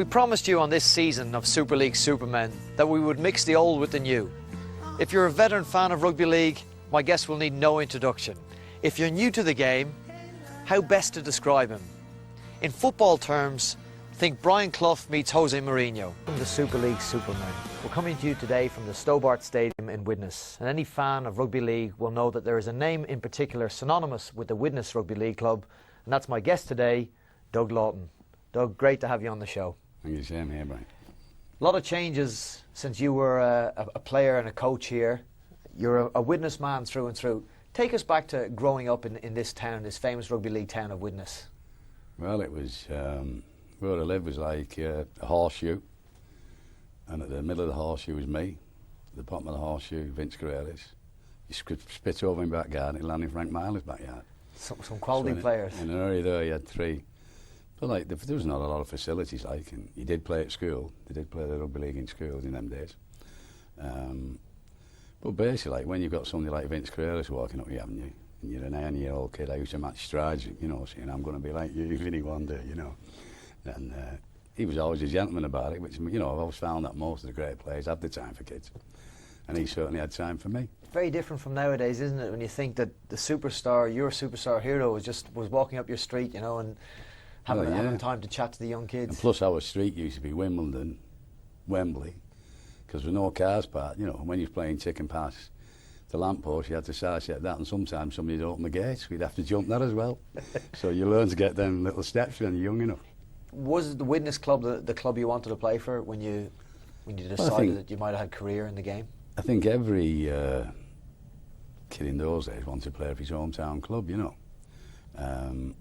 We promised you on this season of Super League Supermen that we would mix the old with the new. If you're a veteran fan of rugby league, my guest will need no introduction. If you're new to the game, how best to describe him? In football terms, think Brian Clough meets Jose Mourinho. From the Super League Supermen, we're coming to you today from the Stobart Stadium in Widnes. And any fan of rugby league will know that there is a name in particular synonymous with the Widnes Rugby League Club, and that's my guest today, Doug Laughton. Doug, great to have you on the show. Thank you, Sam. Here, Brian. A lot of changes since you were a player and a coach here. You're a Widnes man through and through. Take us back to growing up in this town, this famous rugby league town of Widnes. Well, it was, where I lived was like a horseshoe, and at the middle of the horseshoe was me. At the bottom of the horseshoe, Vince Guerreras. You spit over in back garden, it landed in Frank Miley's backyard. Some quality players. In an area there, you had three. But like, there was not a lot of facilities, like, and you did play at school. They did play the rugby league in schools in them days. But basically, like, when you've got somebody like Vince Guerreras walking up the avenue, and you're a 9-year-old kid, I used to match strides, you know, saying, I'm going to be like you, Vinny, one day, you know. And he was always a gentleman about it, which, you know, I've always found that most of the great players have the time for kids. And he certainly had time for me. Very different from nowadays, isn't it, when you think that the superstar, your superstar hero, was walking up your street, you know, and having time to chat to the young kids. And plus our street used to be Wimbledon, Wembley, because there were no cars parked, you know. When you was playing chicken pass the lamppost, you had to sidestep that, and sometimes somebody'd open the gates, we'd have to jump that as well. So you learn to get them little steps when you're young enough. Was the Widnes Club the club you wanted to play for when you decided that you might have had a career in the game? I think every kid in those days wanted to play for his hometown club, you know.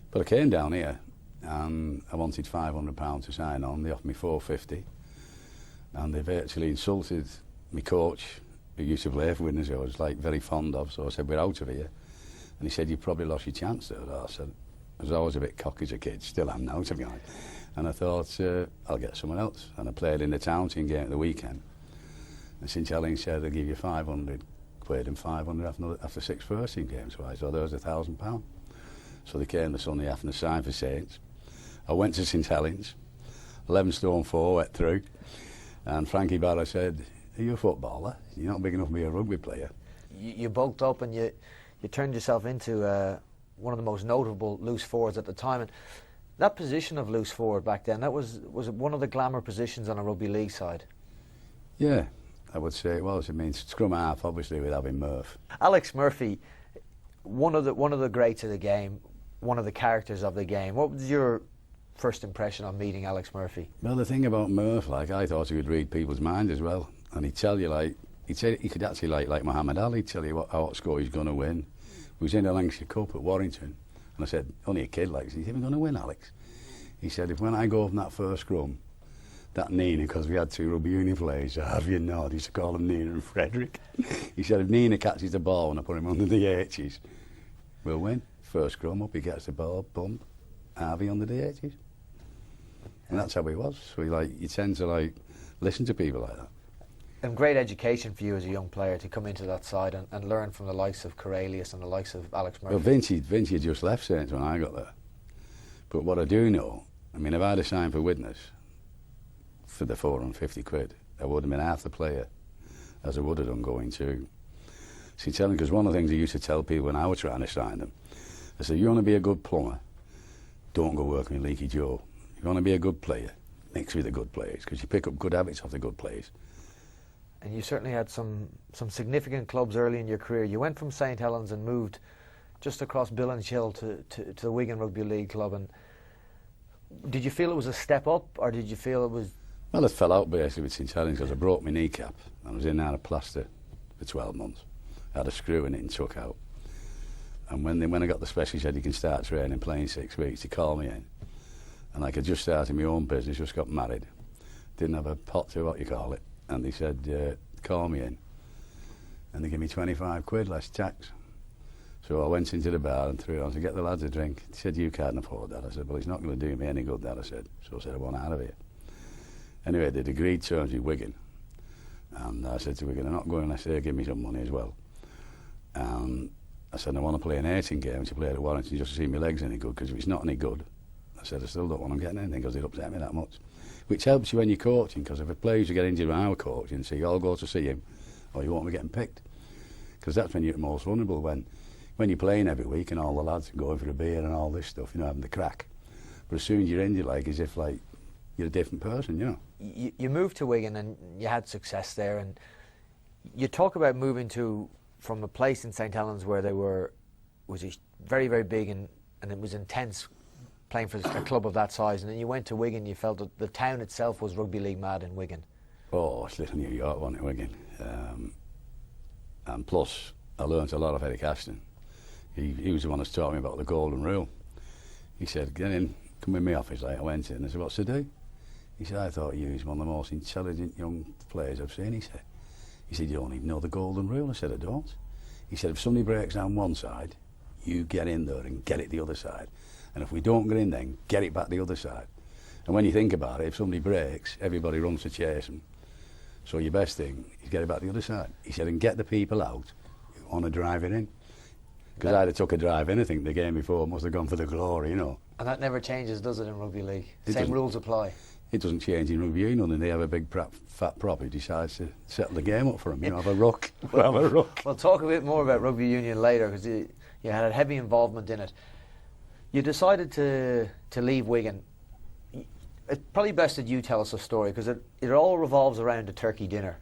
But I came down here and I wanted £500 to sign on. They offered me £450, and they virtually insulted my coach, who used to play for Widnes, I was like very fond of. So I said, we're out of here. And he said, you probably lost your chance there. I said, I was always a bit cocky as a kid, still am now, to be honest. And I thought, I'll get someone else. And I played in the town team game at the weekend. And St Helens said they'll give you 500 quid and 500 after 6 first team games. So I thought there was £1,000. So they came the Sunday afternoon to sign for Saints. I went to St Helens, 11 stone 4, went through. And Frankie Barrow said, are you a footballer? You're not big enough to be a rugby player. You bulked up and you turned yourself into one of the most notable loose forwards at the time. And that position of loose forward back then, that was one of the glamour positions on a rugby league side. Yeah, I would say it was. I mean, scrum half, obviously, with having Murph. Alex Murphy, one of the greats of the game, one of the characters of the game. What was your first impression on meeting Alex Murphy? Well, the thing about Murph, like, I thought he would read people's mind as well. And he'd tell you, like, he could actually, like Muhammad Ali, tell you what score he's going to win. We was in the Lancashire Cup at Warrington, and I said, only a kid, like, he's even going to win, Alex. He said, when I go from that first scrum, that Nina, because we had 2 rugby union players, Harvey and Nod, he used to call them Nina and Frederick. He said, if Nina catches the ball and I put him under the H's, we'll win. First scrum up, he gets the ball, bump, Harvey under the H's. And that's how he was. So you tend to, like, listen to people like that. And great education for you as a young player to come into that side and learn from the likes of Cornelius and the likes of Alex Murphy. Well, Vinci had just left Saints when I got there. But what I do know, I mean, if I'd have signed for Widnes for the 450 quid, I would have been half the player as I would have done going to St Helens. Because one of the things I used to tell people when I was trying to sign them, I said, you want to be a good plumber, don't go working with Leaky Joe. You want to be a good player, mix with the good players, because you pick up good habits off the good players. And you certainly had some significant clubs early in your career. You went from St Helens and moved just across Billinshill to the Wigan Rugby League Club. And did you feel it was a step up, or did you feel it was... Well, it fell out basically with St Helens because I broke my kneecap. I was in and out of plaster for 12 months. I had a screw in it and took out. And when I got the specialist, he said, you can start training, playing 6 weeks, he called me in. And like I just started my own business, just got married. Didn't have a pot to what you call it. And he said, call me in. And they gave me 25 quid less tax. So I went into the bar and threw it on to get the lads a drink. He said, you can't afford that. I said, well, it's not going to do me any good, that, I said. So I said, I want out of here. Anyway, they'd agreed terms with Wigan. And I said to Wigan, I'm not going unless they give me some money as well. And I said, I want to play an 18 game to play at Warrington just to see my legs any good, because if it's not any good, I said, I still don't want them getting anything because it upset me that much. Which helps you when you're coaching, because if a player used to get injured when I was coaching, so you all go to see him, or you won't be getting picked. Because that's when you're most vulnerable, when you're playing every week and all the lads are going for a beer and all this stuff, you know, having the crack. But as soon as you're injured, like, as if, like, you're a different person, you know. You moved to Wigan and you had success there, and you talk about moving from a place in St Helens where was very, very big and it was intense playing for a club of that size, and then you went to Wigan. You felt that the town itself was rugby league mad in Wigan. Oh, it's little New York, wasn't it, Wigan? And plus, I learnt a lot of Eddie Ashton. He was the one who taught me about the golden rule. He said, get in, come in my office. Like, I went in and I said, what's to do? He said, I thought you was one of the most intelligent young players I've seen. He said, you don't even know the golden rule. I said, I don't. He said, if somebody breaks down one side, you get in there and get it the other side. And if we don't get in then, get it back the other side. And when you think about it, if somebody breaks, everybody runs to chase them. So your best thing is get it back the other side. He said, and get the people out who want to drive it in. Because I'd have took a drive in, I think the game before must have gone for the glory, you know. And that never changes, does it, in rugby league? Same rules apply. It doesn't change in rugby union, and they have a big fat prop who decides to settle the game up for them. You know, have a ruck. Have a ruck. We'll talk a bit more about rugby union later, because you had a heavy involvement in it. You decided to leave Wigan. It's probably best that you tell us a story, because it all revolves around a turkey dinner.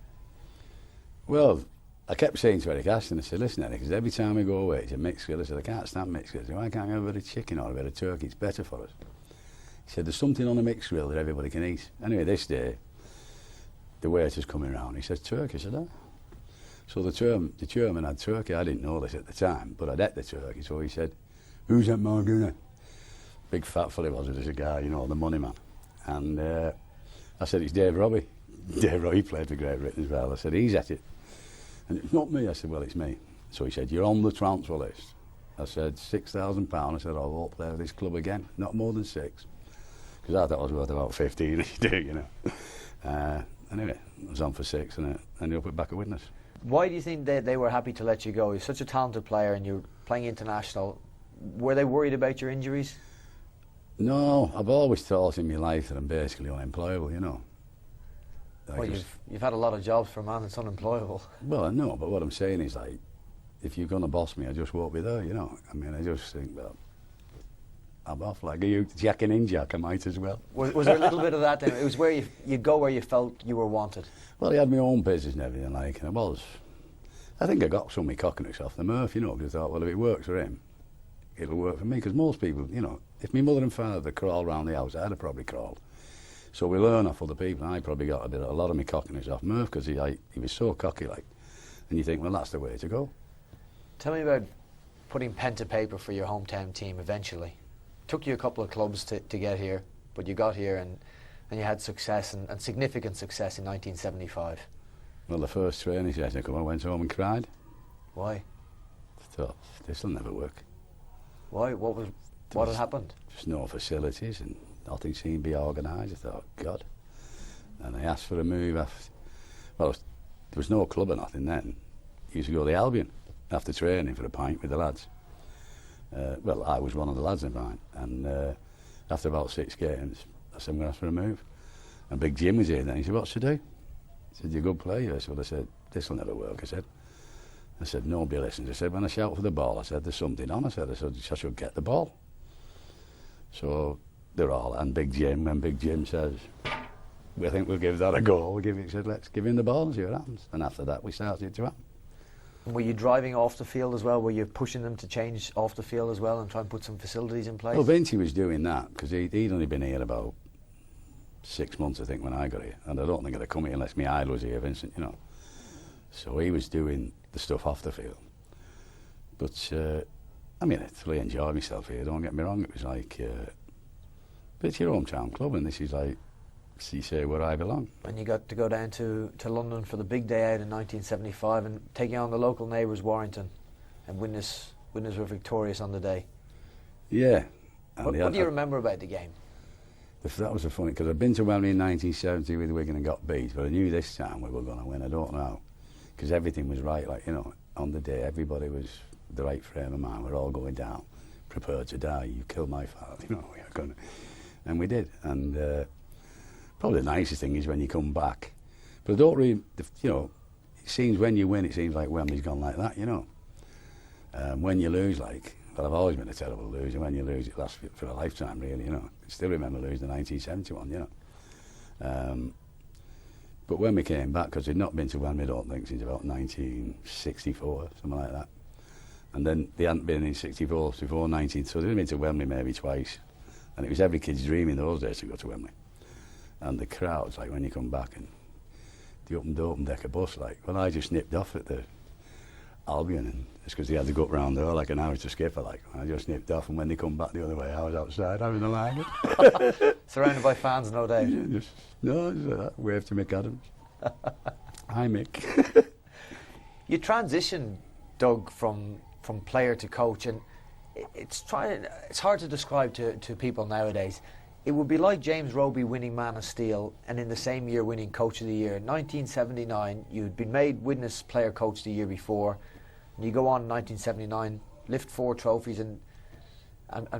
Well, I kept saying to Eric Ashton, I said, listen, Eric, because every time we go away to mixed grill, I said, I can't stand mixed grill. I said, why can't I have a bit of chicken or a bit of turkey? It's better for us. He said, there's something on a mixed grill that everybody can eat. Anyway, this day, the waiter's coming round. He says, turkey. I said, oh. So the chairman had turkey. I didn't know this at the time, but I'd ate the turkey. So he said, who's that Marguna? Big fat fella was it as a guy, you know, the money man. And I said, it's Dave Robbie. Dave Robbie played for Great Britain as well. I said, he's at it. And it's not me. I said, well, it's me. So he said, you're on the transfer list. I said, £6,000. I said, I won't play for this club again. Not more than 6. Because I thought I was worth about 15 each day, you know. Anyway, I was on for 6 and I ended up back at Witness. Why do you think they were happy to let you go? You're such a talented player and you're playing international. Were they worried about your injuries? No, I've always thought in my life that I'm basically unemployable, you know. Well, you've had a lot of jobs for a man that's unemployable. Well, no, but what I'm saying is, like, if you're going to boss me, I just won't be there, you know. I mean, I just think, well, I'm off. Like, are you jacking in, Jack? I might as well. Was there a little bit of that then? It was where you'd go where you felt you were wanted? Well, I had my own business and everything, like, and I think I got some of my cockiness off the Murph, you know, because I thought, well, if it works for him, it'll work for me. Because most people, you know, if my mother and father had crawled around the house, I'd have probably crawled. So we learn off other people. I probably got a lot of my cockiness off Murph because he was so cocky, like, and you think, well, that's the way to go. Tell me about putting pen to paper for your hometown team eventually. Took you a couple of clubs to get here, but you got here and you had success and significant success in 1975. Well, the first training session I went home and cried. Why? I thought, this will never work. Why? What had happened? Just no facilities and nothing seemed to be organised. I thought, God. And I asked for a move after. Well, there was no club or nothing then. I used to go to the Albion after training for a pint with the lads. Well, I was one of the lads in mine. And after about 6 games, I said, I'm going to ask for a move. And Big Jim was here then. He said, what's to do? I said, you're a good player. I said, this will never work. I said, nobody listens. I said, when I shout for the ball, I said, there's something on. I said, I should get the ball. So they're all, and Big Jim, when Big Jim says, we think we'll give that a go, he said, let's give him the ball and see what happens. And after that, we started to happen. Were you driving off the field as well? Were you pushing them to change off the field as well and try and put some facilities in place? Well, Vinci was doing that, because he'd only been here about 6 months, I think, when I got here. And I don't think I'd have come here unless my idol was here, Vincent, you know. So he was doing the stuff off the field. But, I mean, I thoroughly enjoyed myself here, don't get me wrong. It was like, but it's your hometown club, and this is like, so you say where I belong. And you got to go down to London for the big day out in 1975 and taking on the local neighbours, Warrington, and Witness were victorious on the day. Yeah. What do you remember about the game? That was a funny, because I'd been to Wembley in 1970 with Wigan and got beat, but I knew this time we were going to win. I don't know how, because everything was right, like, you know, on the day, everybody was the right frame of mind. We're all going down, prepared to die. You killed my father, you know, we are going to. And we did. And probably the nicest thing is when you come back. But I don't really, you know, it seems when you win, it seems like Wembley's gone like that, you know. When you lose, like, well, I've always been a terrible loser. When you lose, it lasts for a lifetime, really, you know. I still remember losing the 1971, you know. But when we came back, because we'd not been to Wembley, I don't think, since about 1964, something like that. And then they hadn't been in 64 before 19, so they'd been to Wembley maybe twice. And it was every kid's dream in those days to go to Wembley. And the crowds, like when you come back and the open decker bus, like, well, I just nipped off at the Albion, and it's because they had to go up round there like an hour to skipper, like, I just nipped off, and when they come back the other way, I was outside having a line. Surrounded by fans, no doubt. Yeah, just like that, wave to Mick Adams. Hi, Mick. You transitioned, Doug, from player to coach, and it's hard to describe to people nowadays. It would be like James Roby winning Man of Steel and in the same year winning Coach of the Year. In 1979, you'd been made Widnes Player Coach the year before, and you go on in 1979, lift 4 trophies and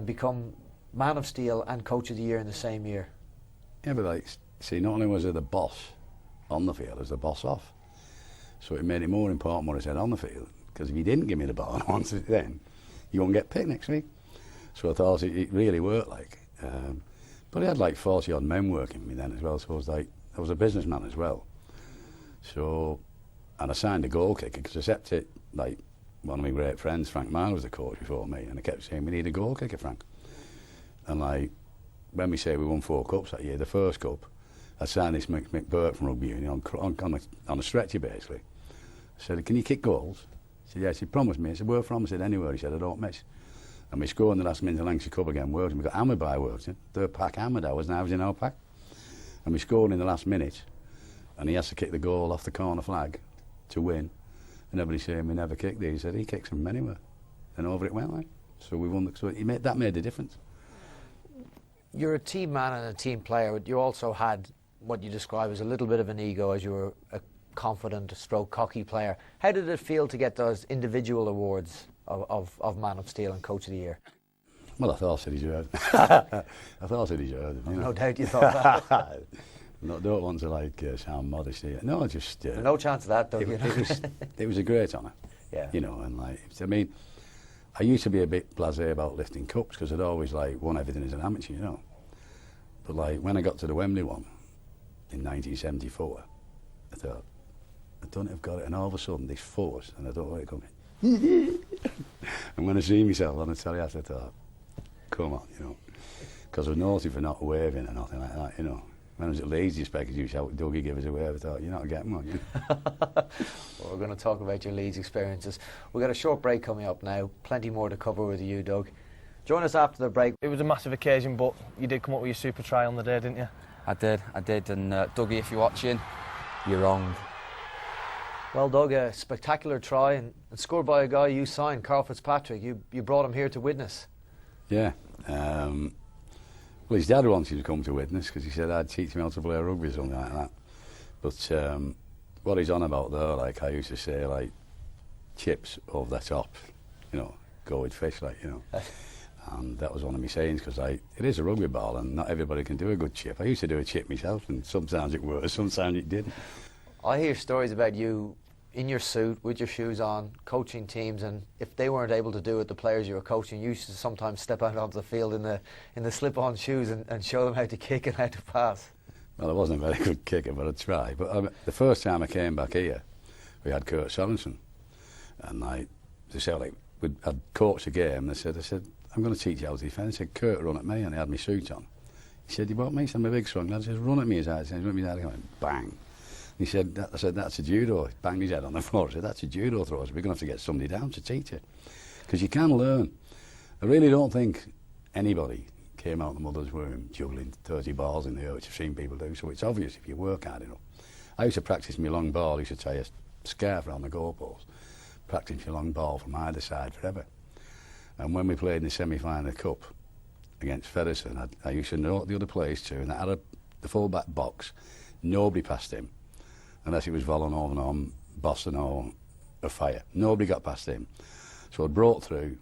become Man of Steel and Coach of the Year in the same year. Yeah, but like, see, not only was I the boss on the field, I was the boss off. So it made it more important what I said on the field, because if you didn't give me the ball once then, you won't get picked next week. So I thought it really worked, like. But I had like 40 odd men working for me then as well, so I was a businessman as well. So, and I signed a goal kicker, because I kept it, like, one of my great friends, Frank Mile, was the coach before me, and I kept saying, we need a goal kicker, Frank. And like, when we say we won 4 cups that year, the first cup, I signed this Mick Burke from Rugby Union on a stretcher, basically. I said, can you kick goals? He said, yes. He promised me. I said, where from? I said, anywhere. He said, I don't miss. And we scored in the last minute of Lancashire Cup again, Words, and we got hammered by Words. Third pack hammered, I was in our pack. And we scored in the last minute, and he has to kick the goal off the corner flag to win. And everybody's saying, we never kicked these. He said, he kicks them anywhere. And over it went, like. So we won, so that made a difference. You're a team man and a team player, but you also had what you describe as a little bit of an ego, as you were a confident, cocky player. How did it feel to get those individual awards of Man of Steel and Coach of the Year? Well, I thought I deserved it. I thought I deserved it. You know? No doubt you thought that. Don't want to like sound modest here. No, just no chance of that, though. It was a great honour. Yeah. You know, and like, I mean, I used to be a bit blasé about lifting cups because I'd always like won everything as an amateur, you know. But like when I got to the Wembley one in 1974, I thought, I don't know if I've got it, and all of a sudden this force, and I don't know where it comes. And when I see myself on the telly, I thought, come on, you know, because I was naughty for not waving or nothing like that, you know. When I was at Leeds, you expected you shout, Dougie, give us a wave. I thought, you're not getting one, you know. Well, we're going to talk about your Leeds experiences. We've got a short break coming up now, plenty more to cover with you, Doug. Join us after the break. It was a massive occasion, but you did come up with your super try on the day, didn't you? I did, and Dougie, if you're watching, you're wrong. Well, Doug, a spectacular try and scored by a guy you signed, Carl Fitzpatrick. You brought him here to Widnes. Yeah. Well, his dad wanted to come to Widnes because he said I'd teach him how to play rugby or something like that. But what he's on about there, like I used to say, like chips over the top, you know, go with fish, like, you know. And that was one of my sayings, because it is a rugby ball and not everybody can do a good chip. I used to do a chip myself, and sometimes it worked, sometimes it didn't. I hear stories about you in your suit with your shoes on, coaching teams, and if they weren't able to do it, the players you were coaching, you used to sometimes step out onto the field in the slip-on shoes and show them how to kick and how to pass. Well, I wasn't a very good kicker, but I'd try. But the first time I came back here, we had Kurt Sorensen, and they said, like, I'd coached a game, and I said, I'm going to teach you how to defend. I said, Kurt, run at me, and he had my suit on. He said, you want me? I'm a big strong lad. He says, run at me, his eyes. He said, run at me, his eyes. I went, bang. He said, I said, that's a judo. He banged his head on the floor. I said, that's a judo throw. We're going to have to get somebody down to teach it. Because you can learn. I really don't think anybody came out of the mother's womb juggling 30 balls in the air, which I've seen people do. So it's obvious if you work hard enough. I used to practice my long ball. I used to tie a scarf around the goalpost. Practice my long ball from either side forever. And when we played in the semi-final of the Cup against Featherstone, I used to know the other players too, and I had the full-back box. Nobody passed him, unless it was Vollenhoven or Boston or Fire. Nobody got past him. So I brought through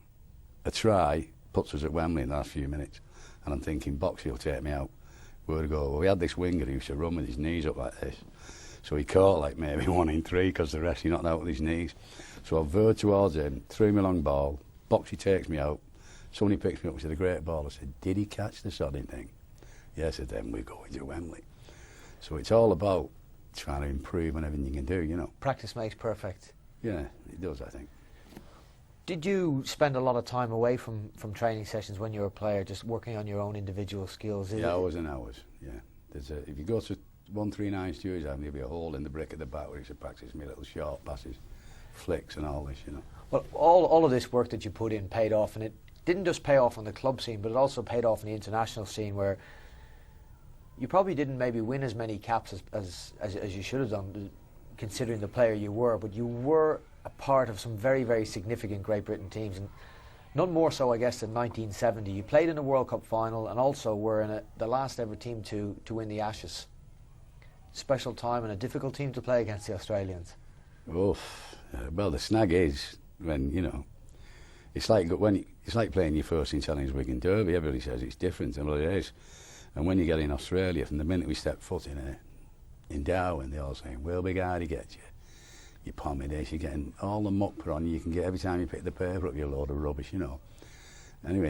a try, puts us at Wembley in the last few minutes. And I'm thinking, Boxy will take me out. Where'd I go? Well, we had this winger who used to run with his knees up like this. So he caught like maybe 1 in 3 because the rest he knocked out with his knees. So I veered towards him, threw me a long ball. Boxy takes me out. Somebody picks me up and said, a great ball. I said, did he catch the sodding thing? Yeah, I said, then we're going to Wembley. So it's all about trying to improve on everything you can do, you know. Practice makes perfect. Yeah, it does, I think. Did you spend a lot of time away from training sessions when you were a player, just working on your own individual skills? Yeah, hours and hours, yeah. If you go to 139 Stewards Avenue, there'll be a hole in the brick at the back where you should practice me little short passes, flicks and all this, you know. Well, all of this work that you put in paid off, and it didn't just pay off on the club scene, but it also paid off in the international scene, where you probably didn't maybe win as many caps as you should have done, considering the player you were, but you were a part of some very, very significant Great Britain teams, and none more so, I guess, than 1970. You played in a World Cup final and also were in the last ever team to win the Ashes. Special time and a difficult team to play against the Australians. Well, the snag is when, you know, it's like playing your first in Challenge Wigan Derby. Everybody says it's different, and well, it is. And when you get in Australia, from the minute we step foot in Darwin, they're all saying, "We'll be guard to get you. You pommy this, you're getting all the muck put on you can get every time you pick the paper up, you're a load of rubbish, you know." Anyway,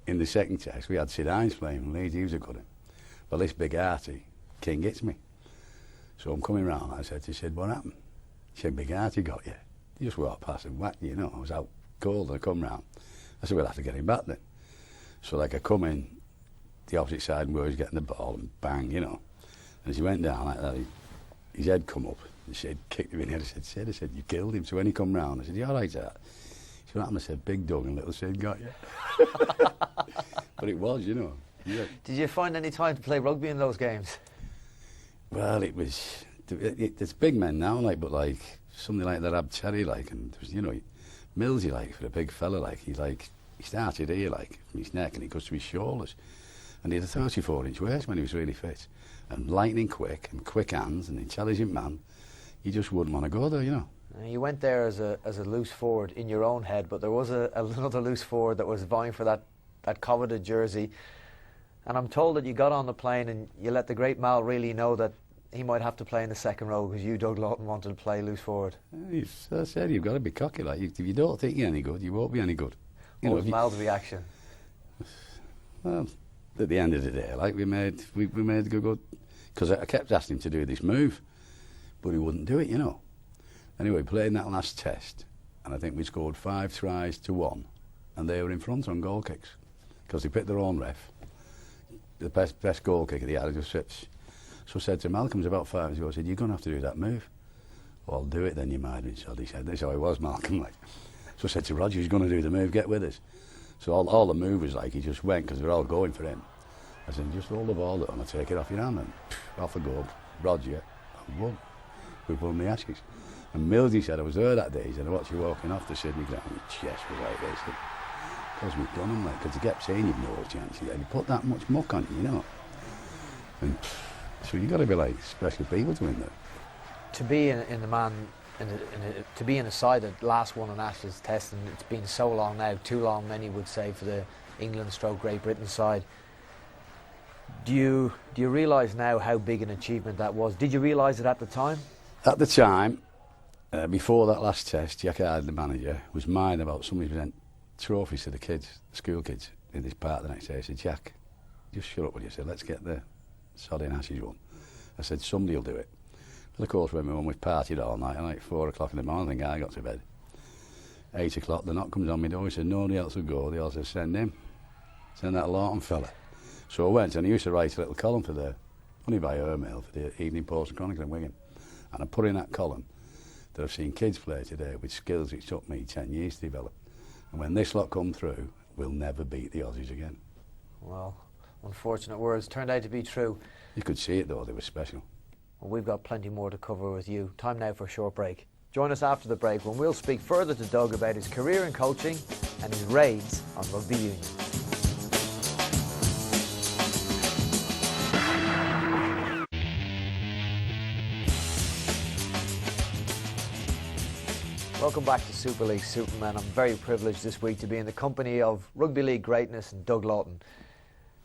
in the second test, we had Sid Hines playing from Leeds. He was a good one. Well, this big Artie, King hits me. So I'm coming round, I said to Sid, "What happened?" He said, "Big Artie got you." He just walked past and whacked you, you know. I was out cold and I come round. I said, "We'll have to get him back then." So like I come in the opposite side where he was getting the ball and bang, you know. And as he went down like that, his head come up and Sid kicked him in the head. I said, "Sid," you killed him. So when he come round, I said, "You all right, sir?" He said, "What happened?" I said, "Big Doug and little Sid got you." But it was, you know. Yeah. Did you find any time to play rugby in those games? Well, there's big men now, like, but like something like that Ab Cherry, like, and there was, you know, Millsy, like, for a big fella, like, he started here, like, from his neck and he goes to his shoulders. And he had a 34-inch waist when he was really fit. And lightning quick and quick hands and intelligent man. You just wouldn't want to go there, you know. You went there as a loose forward in your own head, but there was another loose forward that was vying for that coveted jersey. And I'm told that you got on the plane and you let the great Mal really know that he might have to play in the second row because you, Doug Laughton, wanted to play loose forward. As I said, you've got to be cocky. Like, if you don't think you're any good, you won't be any good. What was Mal's reaction? Well, at the end of the day, like, we made a good, because I kept asking him to do this move, but he wouldn't do it, you know. Anyway, playing that last test, and I think we scored 5 tries to 1, and they were in front on goal kicks because they picked their own ref. The best goal kicker they had was Phipps. So I said to Malcolm, about 5 years ago, I said, "You're going to have to do that move." "Well, I'll do it then, you mind me." So he said, "This is how it was, Malcolm." Like. So I said to Roger, "He's going to do the move, get with us." So all the move was like, he just went, because they're all going for him. I said, "Just hold the ball and I'll take it off your hand." And off I go, Roger, and won. We won the Ashes. And Millsy said, I was there that day, he said, "I watched you walking off the Sydney ground." And his chest was like this. Because we've done him, like, because he kept saying you've no chance. And he put that much muck on you, you know. And so you've got to be like special people to win that. To be to be in a side that last won an Ashes test, and it's been so long now, too long many would say, for the England/Great Britain side. Do you realise now how big an achievement that was? Did you realise it at the time? At the time, before that last test, Jack Hyde, the manager, was mad about somebody present trophies to the kids, school kids, in this park the next day. I said, "Jack, just shut up with you." I said, "Let's get the sodding Ashes one." I said, "Somebody will do it." Well, of course, when we won, we partied all night, and like 4 o'clock in the morning, I think I got to bed. 8 o'clock, the knock comes on my door. He said, "Nobody else will go." They all said, "Send him. Send that Laughton fella." So I went, and I used to write a little column for only by mail, for the Evening Post and Chronicle in Wigan. And I put in that column that I've seen kids play today with skills which took me 10 years to develop. And when this lot come through, we'll never beat the Aussies again. Well, unfortunate words turned out to be true. You could see it though, they were special. Well, we've got plenty more to cover with you. Time now for a short break. Join us after the break when we'll speak further to Doug about his career in coaching and his raids on rugby union. Welcome back to Super League Supermen. I'm very privileged this week to be in the company of rugby league greatness and Doug Laughton.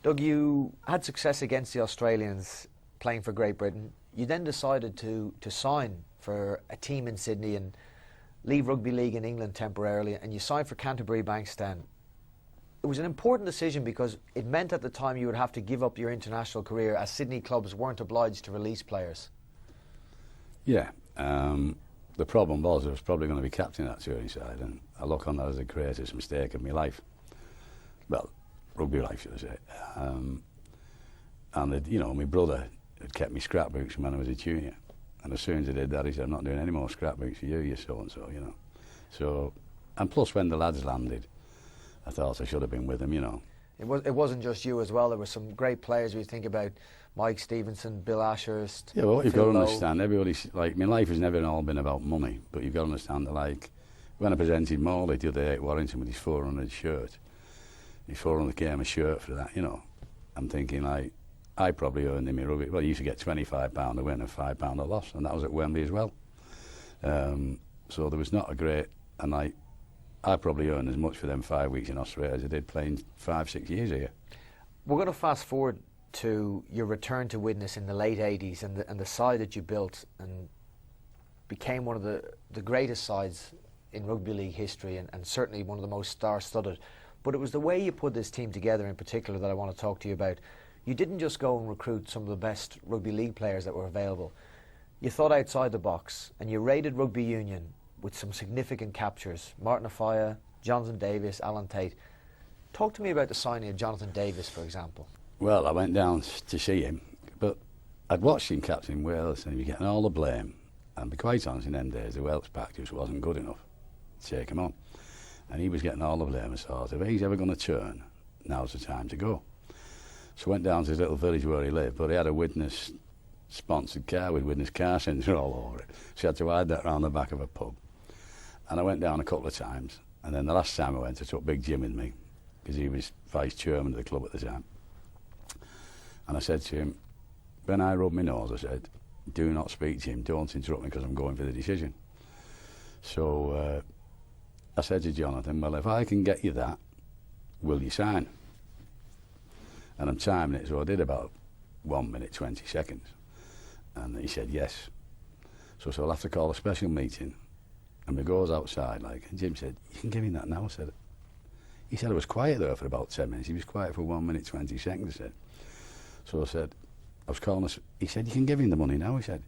Doug, you had success against the Australians playing for Great Britain. You then decided to sign for a team in Sydney and leave rugby league in England temporarily, and you signed for Canterbury Bankstown. It was an important decision because it meant at the time you would have to give up your international career, as Sydney clubs weren't obliged to release players. Yeah. The problem was I was probably going to be captain at touring side, and I look on that as the greatest mistake of my life. Well, rugby life, should I say. And you know, my brother had kept me scrapbooks from when I was a junior, and as soon as I did that, he said, "I'm not doing any more scrapbooks for you, you so and so," you know. So, and plus, when the lads landed, I thought I should have been with them, you know. It wasn't just you as well. There were some great players. We think about Mike Stevenson, Bill Ashurst. Yeah, well, what you've got Phil to Lowe. understand, everybody's like, my life has never all been about money, but you've got to understand that, like, when I presented Morley the other day at Warrington with his 400 shirt, his 400 came a shirt for that, you know. I'm thinking, like, I probably earned in my rugby, well, you used to get £25 a win and £5 a loss, and that was at Wembley as well. So there was not a great, and like, I probably earned as much for them 5 weeks in Australia as I did playing 5-6 years here. We're going to fast forward to your return to Widnes in the late 80s and the side that you built and became one of the greatest sides in rugby league history and certainly one of the most star-studded. But it was the way you put this team together in particular that I want to talk to you about. You didn't just go and recruit some of the best rugby league players that were available. You thought outside the box and you raided rugby union with some significant captures. Martin Offiah, Jonathan Davis, Alan Tate. Talk to me about the signing of Jonathan Davis, for example. Well, I went down to see him, but I'd watched him captain Wales and he was getting all the blame. And to be quite honest, in them days, the Welsh pack just wasn't good enough to take him on. And he was getting all the blame. I thought, if he's ever going to turn, now's the time to go. So I went down to his little village where he lived, but he had a Widnes sponsored car with Widnes car centre all over it. So I had to hide that round the back of a pub. And I went down a couple of times, and then the last time I went, I took Big Jim with me, because he was vice chairman of the club at the time. And I said to him, when I rubbed my nose, I said, do not speak to him, don't interrupt me because I'm going for the decision. So I said to Jonathan, well, if I can get you that, will you sign? And I'm timing it, so I did about 1 minute, 20 seconds. And he said yes. So I'll have to call a special meeting. And we goes outside, like, and Jim said, you can give him that now, I said. He said I was quiet there for about 10 minutes. He was quiet for 1 minute, 20 seconds, I said. So I said, I was calling us, he said, you can give him the money now, he said.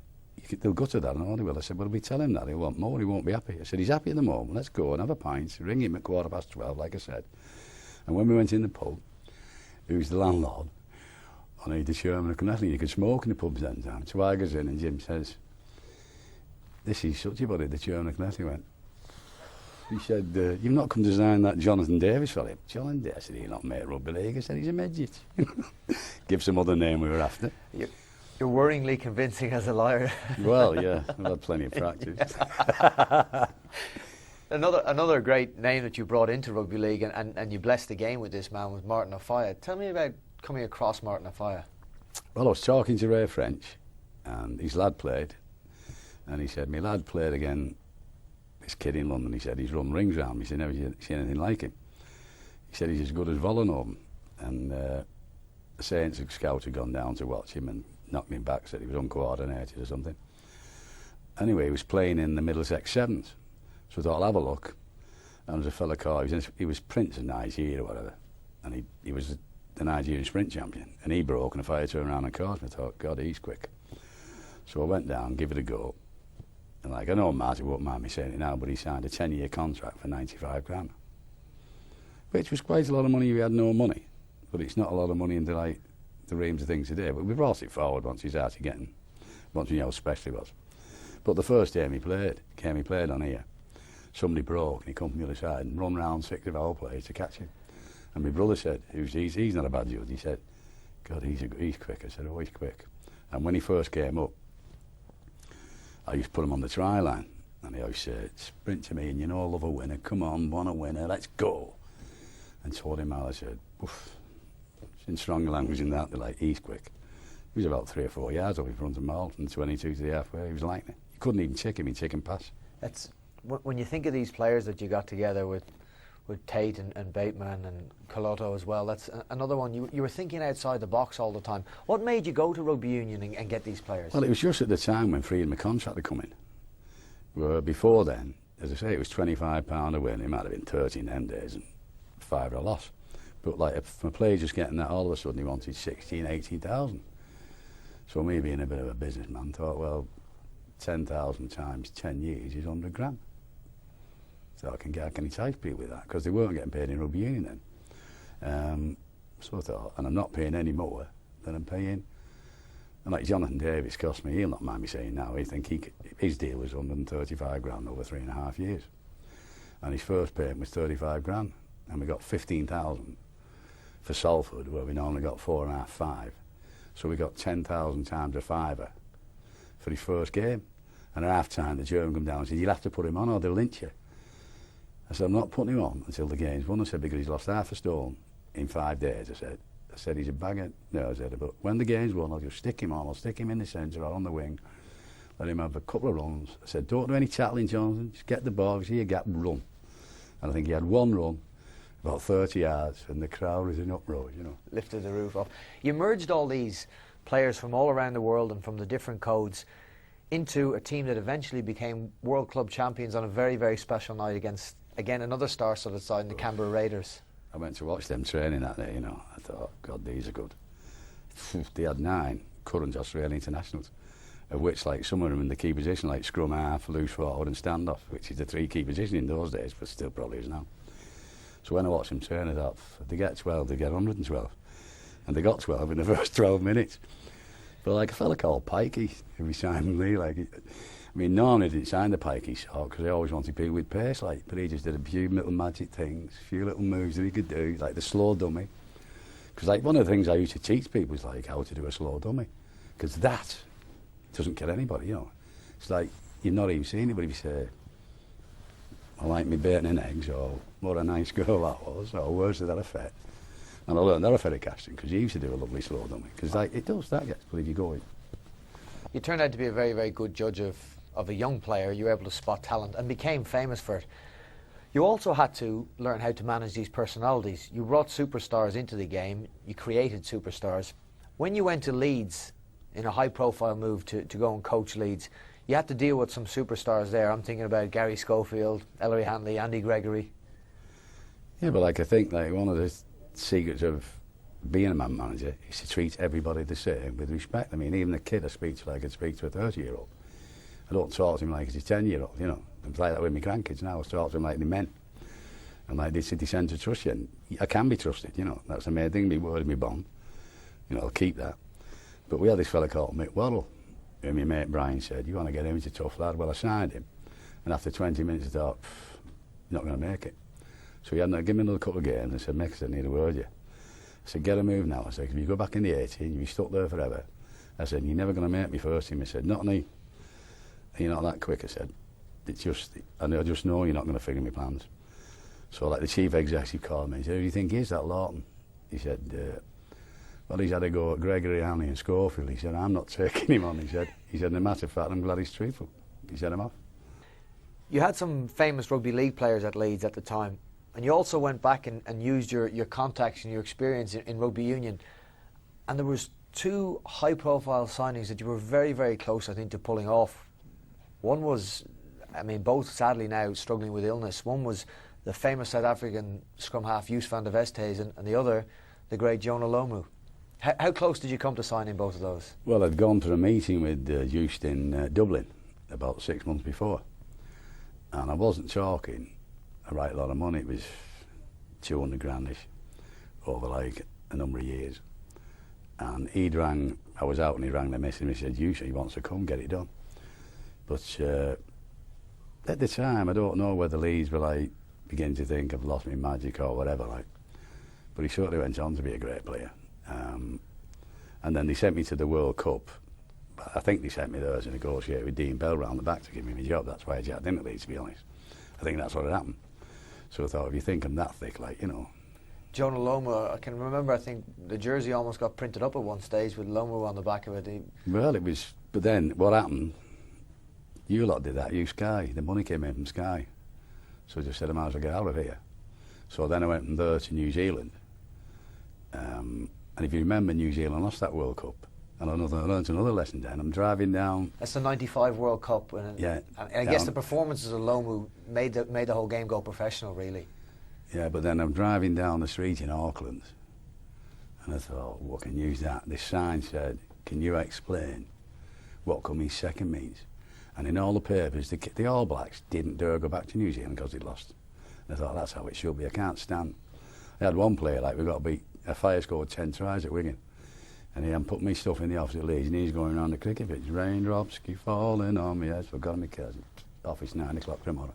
They'll go to that and all they will. I said, well, we tell him that, he'll want more, he won't be happy. I said, he's happy at the moment, let's go and have a pint, ring him at 12:15, like I said. And when we went in the pub, he was the landlord, and he's the chairman of Connecticut. You could smoke in the pubs then time. So I goes in and Jim says, this is such a buddy, the chairman of Connecticut went. He said, you've not come to sign that Jonathan Davis for him. Jonathan Davis, I said, he's not made rugby league. I said, he's a midget. Give some other name we were after. You're worryingly convincing as a lawyer. Well, yeah, I've had plenty of practice. Another great name that you brought into rugby league and you blessed the game with this man was Martin Offiah. Tell me about coming across Martin Offiah. Well, I was talking to Ray French, and his lad played, and he said, my lad played again, this kid in London, he said, he's run rings round me, he said, never seen anything like him. He said, he's as good as Vollenhoven. And the Saints scout had gone down to watch him and knocked me back, said he was uncoordinated or something. Anyway, he was playing in the Middlesex Sevens, so I thought, I'll have a look. And there was a fella called, he was Prince of Nigeria or whatever, and he was the Nigerian sprint champion, and he broke, and Offiah turned around and caught me. I thought, God, he's quick. So I went down, give it a go. And like, I know Martin won't mind me saying it now, but he signed a 10-year contract for 95 grand. Which was quite a lot of money if he had no money. But it's not a lot of money into like the reams of things today. But we brought it forward once he started getting, once we knew how special he was. But the first game he played on here, somebody broke and he come from the other side and run round 6 of our players to catch him. And my brother said, he's not a bad judge, he said, God, he's quick. I said, oh, he's quick. And when he first came up, I used to put him on the try line, and he always said, sprint to me, and you know I love a winner, come on, want a winner, let's go. And told him how I said, oof, in stronger language than that, they're like, he's quick. He was about 3 or 4 yards up in front of Malt, and 22 to the halfway, he was lightning. You couldn't even check him, he'd check and pass. When you think of these players that you got together with with Tate and Bateman and Colotto as well. That's another one. You were thinking outside the box all the time. What made you go to rugby union and get these players? Well, it was just at the time when freedom of contract had come in. Where before then, as I say, it was £25 a win. It might have been 30 in them days and 5 a loss. But like, if a player just getting that, all of a sudden he wanted 16, 18,000. So me being a bit of a businessman thought, well, 10,000 times 10 years is 100 grand. So I can entice people with that, because they weren't getting paid in rugby union then. So I thought, and I'm not paying any more than I'm paying. And like Jonathan Davis cost me, he'll not mind me saying now, his deal was 135 grand over 3.5 years. And his first payment was 35 grand. And we got 15,000 for Salford, where we normally got 4.5, 5. So we got 10,000 times a fiver for his first game. And at half time, the German come down and said, you'll have to put him on or they'll lynch you. I said, I'm not putting him on until the game's won. I said, because he's lost half a stone in 5 days. I said, he's a bag of... No, I said, but when the game's won, I'll just stick him on. I'll stick him in the centre or on the wing. Let him have a couple of runs. I said, don't do any tackling, Jonathan. Just get the ball, see a gap, run. And I think he had one run, about 30 yards, and the crowd was in uproar, you know. Lifted the roof off. You merged all these players from all around the world and from the different codes into a team that eventually became World Club champions on a very, very special night against, again, another star-studded side in the Canberra Raiders. I went to watch them training that day, you know. I thought, God, these are good. They had 9 current Australian internationals, of which, like, some of them in the key position, like scrum half, loose forward and standoff, which is the 3 key position in those days, but still probably is now. So when I watched them train, I thought, if they get 12, they get 112. And they got 12 in the first 12 minutes. But like a fella called Pikey, who we signed Lee, like, I mean, normally didn't sign the Pikey sort, because they always wanted people with pace, like, but he just did a few little magic things, a few little moves that he could do, like the slow dummy. Because like one of the things I used to teach people is like how to do a slow dummy, because that doesn't kill anybody, you know. It's like you've not even seen anybody say, I like me bacon and eggs, or what a nice girl that was, or words to that effect. And I learned that off Eric Ashton, because he used to do a lovely slow dummy, because like, it does, that gets, believe you going. You turned out to be a very, very good judge of a young player. You were able to spot talent and became famous for it. You also had to learn how to manage these personalities. You brought superstars into the game, you created superstars. When you went to Leeds in a high-profile move to go and coach Leeds, you had to deal with some superstars there. I'm thinking about Gary Schofield, Ellery Hanley, Andy Gregory. Yeah, but like I think like one of the secrets of being a man manager is to treat everybody the same with respect. I mean, even the kid I speak to, like I'd speak to a 30-year-old. I don't talk to him like he's a 10-year-old, you know. It's like that with my grandkids now. I talk to them like they're men. And like they tend to trust you. And I can be trusted, you know. That's the main thing, my word and my bond. You know, I'll keep that. But we had this fella called Mick Waddle, who my mate Brian said, you want to get him, he's a tough lad. Well, I signed him. And after 20 minutes I thought, you're not going to make it. So he had to give me another couple of games and said, Mick, I said, I need a word with you. I said, get a move now. I said, if you go back in the 18, you'll be stuck there forever. I said, you're never going to make me first team. He said, not me. You're not that quick, I said. It's just, I just know you're not going to figure my plans. So like the chief executive called me and said, who do you think he is, that Laughton? He said, well, he's had a go at Gregory, Hanley and Schofield. He said, I'm not taking him on, he said. He said, no matter of fact, I'm glad he's truthful. He said, I'm off. You had some famous rugby league players at Leeds at the time, and you also went back and used your contacts and your experience in rugby union. And there was 2 high-profile signings that you were very, very close, I think, to pulling off. One was, I mean, both sadly now struggling with illness. One was the famous South African scrum half Joos van der Westhuizen, and the other, the great Jonah Lomu. How close did you come to signing both of those? Well, I'd gone to a meeting with Joos in Dublin about 6 months before. And I wasn't talking a right lot of money. It was 200 grandish over like a number of years. And he'd rang, I was out and he rang the missus and he said, Joos, he wants to come, get it done. But at the time, I don't know whether Leeds were like beginning to think I've lost my magic or whatever, like. But he certainly went on to be a great player. And then they sent me to the World Cup. I think they sent me there to negotiate with Dean Bell round the back to give me my job. That's why I jacked in at Leeds, to be honest. I think that's what had happened. So I thought, if you think I'm that thick, like, you know. Jonah Lomu, I can remember, I think the jersey almost got printed up at one stage with Lomu on the back of it. Well, it was, but then what happened, you lot did that, you Sky, the money came in from Sky. So I just said, I might as well get out of here. So then I went from there to New Zealand. And if you remember, New Zealand lost that World Cup. And I learned another lesson then. I'm driving down. That's the '95 World Cup. Yeah. And I guess the performances alone made the whole game go professional, really. Yeah, but then I'm driving down the street in Auckland. And I thought, what can use that? This sign said, can you explain what coming second means? And in all the papers, the All Blacks didn't dare go back to New Zealand because they'd lost. And I thought, that's how it should be. I can't stand. I had one player, like, we got to beat, a fire scored 10 tries at Wigan. And he put me stuff in the office at Leeds, and he's going around the cricket pitch. Raindrops keep falling on me, I've forgotten my cousin. Office 9 o'clock tomorrow.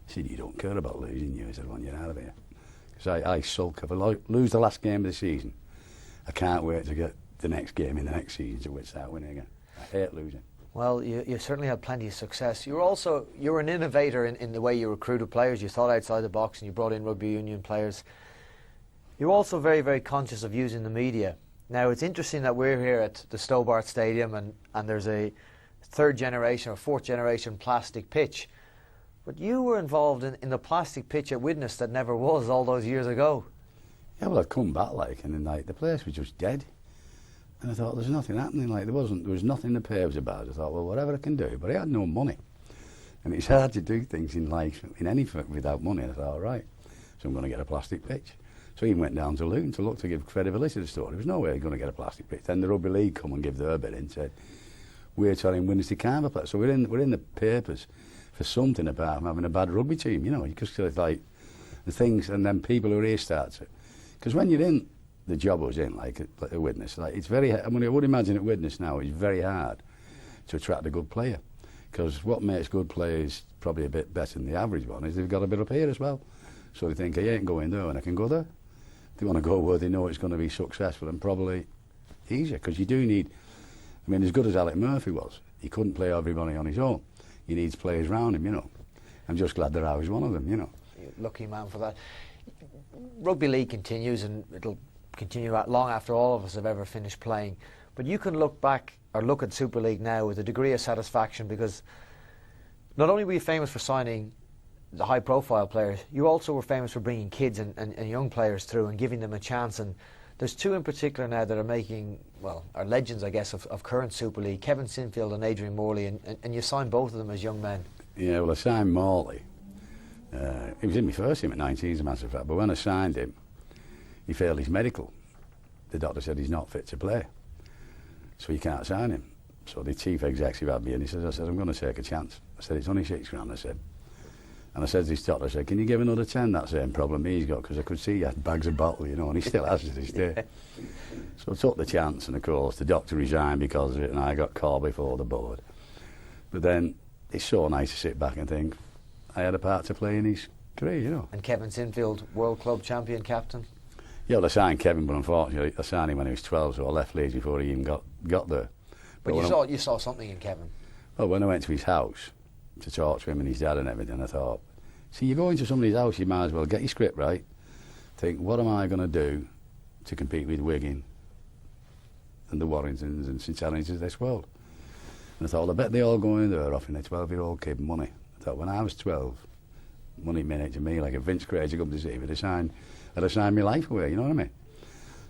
He said, you don't care about losing, you. I said, I want you out of here. Because I sulk. If I lose the last game of the season, I can't wait to get the next game in the next season to which start winning again. I hate losing. Well, you certainly had plenty of success. You were an innovator in the way you recruited players. You thought outside the box and you brought in rugby union players. You're also very, very conscious of using the media. Now, it's interesting that we're here at the Stobart Stadium and there's a third generation or fourth generation plastic pitch. But you were involved in the plastic pitch at Widnes that never was all those years ago. Yeah, well, I'd come back, like, and then, like, the place was just dead. And I thought, there's nothing happening, like, there was nothing in the papers about it. I thought, well, whatever I can do. But I had no money. And it's hard to do things in life, in anything, without money. And I thought, all right, so I'm going to get a plastic pitch. So he went down to Luton to look to give credibility to the story. There was no way going to get a plastic pitch. Then the Rugby League come and give their bit in and said, we're telling Winners they can't have a play. So we're in the papers for something about having a bad rugby team, you know. You just like the things, and then people who are here start to. Because when you're in the job I was in, like at Widnes, like it's very. I mean, I would imagine at Widnes now it's very hard to attract a good player, because what makes good players probably a bit better than the average one is they've got a bit up here as well. So they think, I ain't going there and I can go there. They want to go where they know it's going to be successful and probably easier, because you do need. I mean, as good as Alec Murphy was, he couldn't play everybody on his own. He needs players around him, you know. I'm just glad that I was one of them, you know. Lucky man for that. Rugby League continues, and it'll continue long after all of us have ever finished playing. But you can look back or look at Super League now with a degree of satisfaction, because not only were you famous for signing the high-profile players, you also were famous for bringing kids and young players through and giving them a chance. And there's two in particular now that are making, well, are legends, I guess, of current Super League, Kevin Sinfield and Adrian Morley, and you signed both of them as young men. Yeah, well, I signed Morley. He was in my first team at 19, as a matter of fact, but when I signed him, he failed his medical. The doctor said he's not fit to play, so you can't sign him. So the chief executive had me, and he said, I'm going to take a chance. I said, it's only £6,000, I said. And I said to this doctor, I said, can you give another 10, that same problem he's got? Because I could see he had bags of bottle, you know, and he still has to this day. So I took the chance, and of course the doctor resigned because of it, and I got called before the board. But then it's so nice to sit back and think I had a part to play in his career, you know. And Kevin Sinfield, World Club champion captain? Yeah, well, I signed Kevin, but unfortunately I signed him when he was 12, so I left Leeds before he even got there. But you saw something in Kevin? Well, when I went to his house to talk to him and his dad and everything, I thought, see, you go into somebody's house, you might as well get your script right, think, what am I going to do to compete with Wigan and the Warringtons and St Helens of this world? And I thought, well, I bet they all go in there offering a 12-year-old kid money. I thought, when I was 12, money meant to me like a Vince Crazy come to see me, I'd have signed my life away, you know what I mean?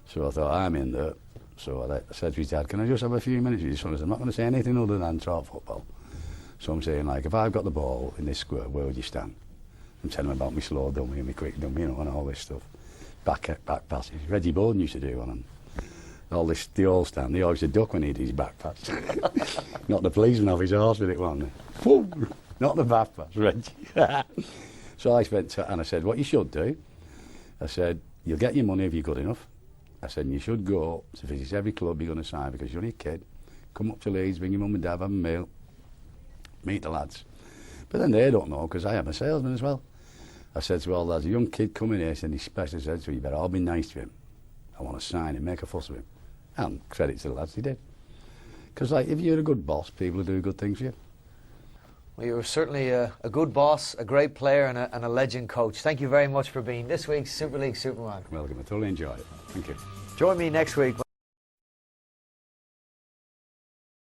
So I thought, I'm in there. So I said to his dad, can I just have a few minutes with you? So I said, I'm not going to say anything other than talk football. So I'm saying, like, if I've got the ball in this square, where would you stand? I'm telling him about my slow dummy and my quick dummy, you know, and all this stuff. Back passes. Reggie Bowden used to do one, and all this, the all stand. He always said duck when he did his back pass. Not the policeman off his horse with it, wasn't he? Not the back pass, Reggie. So I spent, and I said, what you should do, I said, you'll get your money if you're good enough. I said, and you should go to visit every club you're going to sign, because you're only a kid. Come up to Leeds, bring your mum and dad, have a meal, meet the lads. But then they don't know, because I am a salesman as well. I said to all lads, a young kid coming here, and he especially said to me, you better all be nice to him. I want to sign him, make a fuss of him. And credit to the lads, they did. Because, like, if you're a good boss, people will do good things for you. Well, you were certainly a good boss, a great player, and a legend coach. Thank you very much for being this week's Super League Superman. Welcome, I thoroughly enjoyed it. Thank you. Join me next week when